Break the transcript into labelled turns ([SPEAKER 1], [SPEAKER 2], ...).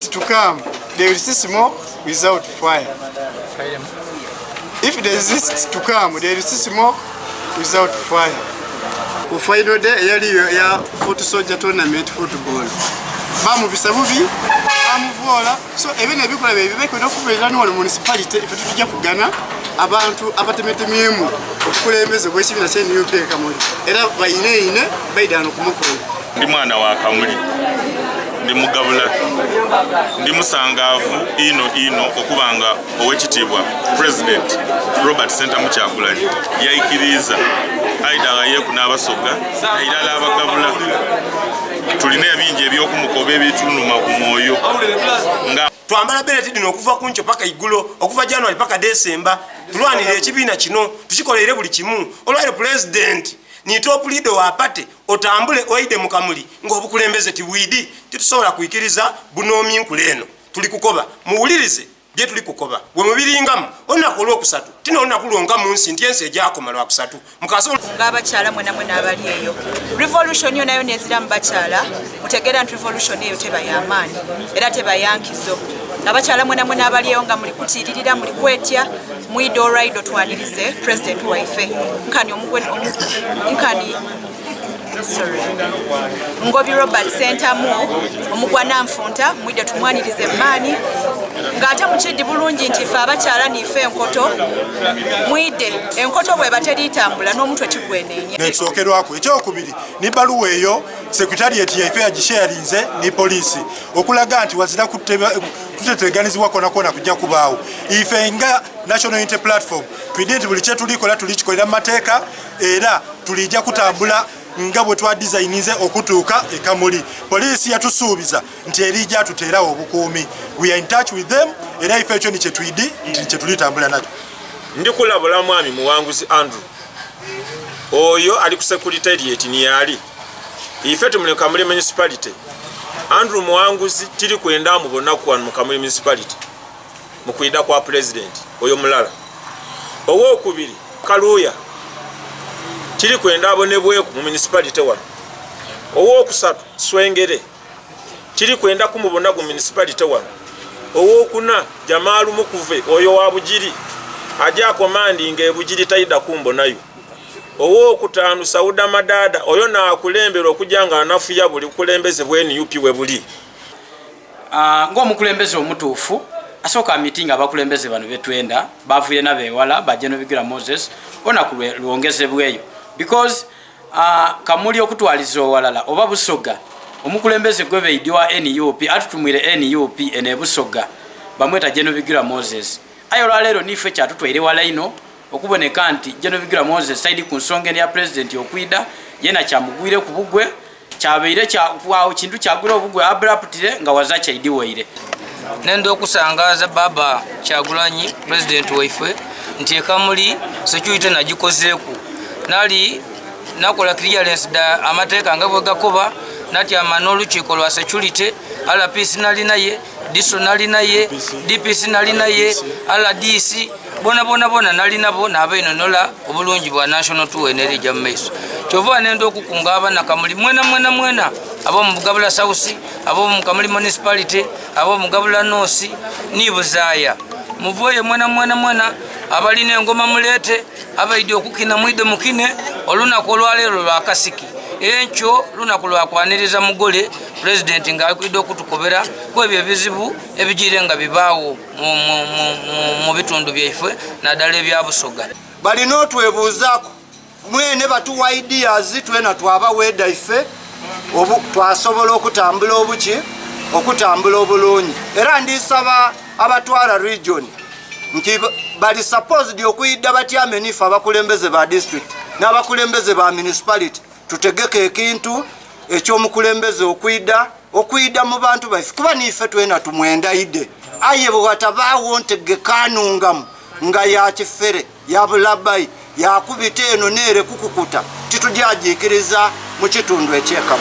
[SPEAKER 1] resist to come, they will see smoke without fire. If they resist to come, they will see smoke without fire. Ku final day ya foot soldier tournament football. Bamu bisabubi, bamuvola. So even ebikola bebeko nokubeera no municipality ife tujja kugana abantu abatemetemiemu okukulembeze bwekibina kye New York Kamuli. Era bayine baidano kumukulu.
[SPEAKER 2] Ndi mwana wa Kamuli. Ndi mugabula. Ndi musangavu ino okubanga owekitibwa President Robert Sentamu Kyagulanyi yayikiriza aida aye kunabasoga aidala abagabula tulina ebingi ebyokumukoba ebitunuma ku mwoyo nga
[SPEAKER 3] twambala benefit dino okuva kuncho paka igulo okuva January paka December tulwanira ekibiina kino tukikolere buli kimu olwale president ni top leader wa party otambule oide mu Kamuli ng'obukulembeze tibwidi titusobola kuyikiriza bunomi nkuleno tuli kukoba muwulirize bye tuli kukoba bwe mubiringamu onakola okusatu tino onakulonga mu nsi ntiense ejakomala kusatu mukaso
[SPEAKER 4] ngabakyala mwena abali eyo revolution yo nayo nezira mbakyala mutegera nti revolution eyo teba yamaani era teba yankizo abakyala mwena abali eyo nga muli kutiririra muli kwetya mwido raido twanirize president waife nkani Ngobi Robert Sentamu omugwana nfunta mwide tumwanirize mani ngate muchidi bulungi nti fa abakyala nife enkoto mwide enkoto bwe bateritambula n'omuntu ekigwenenye
[SPEAKER 5] nesokerwako ekyokubiri ni baluwa eyo secretariat yaife yagisharinze ni polisi okulaga nti wazira kuteteganizibwa kona kujja kubaawo ife nga National Unity Platform twidde buli kye tulikola tulikikolera mateeka era tulijja kutambula nga bwe twa designize okutuuka e Kamuli. Polisi yatusuubiza nti erijja tuteerawo obukuumi. We are in touch with them era ife ekyo ni kye twiddi nti kye tulitambula nakyo.
[SPEAKER 3] Ndi kulabula mwami Muwanguzi Andrew oyo ali ku secretariat ni yali ife tumule Kamuli municipality Andrew Muwanguzi tiri kwenda mu bonaku wanu mu Kamuli municipality mukwida kwa president oyo mulala owo okubiri Kaluya kiri kwenda abonebwe mu municipality wano owo okusatu Swengere kiri kwenda kumubona ku municipality wano owo okuna Jamalu Mukuve oyo wa Bugiri ajja commanding ebugiri taida kumbonayo owo okutanu Sauda Madada oyo na akulembera okujanga anafu ya buli kulembeze bweni UP we buli
[SPEAKER 6] ng'omukulembeze omutuufu asoka meeting abakulembeze bano betwenda bavuye nabewala bajeno bigira Moses ona kulwongezebweyo because Kamuli okutwaliza owalala oba Busoga omukulembeze gwe beidwa NUP atutumwire NUP ene Busoga bamweta Genovigira Moses ayo lero nife kyatutwaire wala ino okuboneka nti Genovigira Moses side ku nsonga ya president okwida yena kyamugwire ku bugwe kyabeire kwawo kintu kyagura obugwe abraptire nga waza kyaidiweire
[SPEAKER 7] nendo okusangaza baba Kyagulanyi president waife nti Kamuli security nagikozeeku nali nakola clearance da amateeka ngabwe gakoba nati amanolu chiko lwa security ala peace nali naye diso nali naye DPC nali naye ala DC bona nali nabo nabaino nola obulungi bwa national tour eneri jammeso kyova nendo okukunga abana Kamuli mwena abo mu Bugabula South abo mu Kamuli municipality abo mu Bugabula North ni Buzaya muvoye mwena abalina engoma mulete abaidi okukina mwide mukine olunaku olwalero lwa kasiki encho lunaku lwakwaniriza mugole president nga akwidde okutukobera kwebyo ebizibu ebigire nga bibaawo mu bitundu byaife naddala ebya Busoga
[SPEAKER 1] balina otwebuuzaako mwene batuwa ideas twena twabawedda ife twasobola okutambula obulungi era ndisaba abatwala region nti bali supposed okuyidda batyame ife abakulembeze ba district n'abakulembeze ba municipality tutegeke ekintu ekyomukulembeze okuyidda mu bantu baife kuba nife twena tumwendayidde aye bwewatabaawo ntegekanungamu nga yakifere yabulabayi yakubita eno neere kukukuta titujajiikiriza mu kitundu ekyeka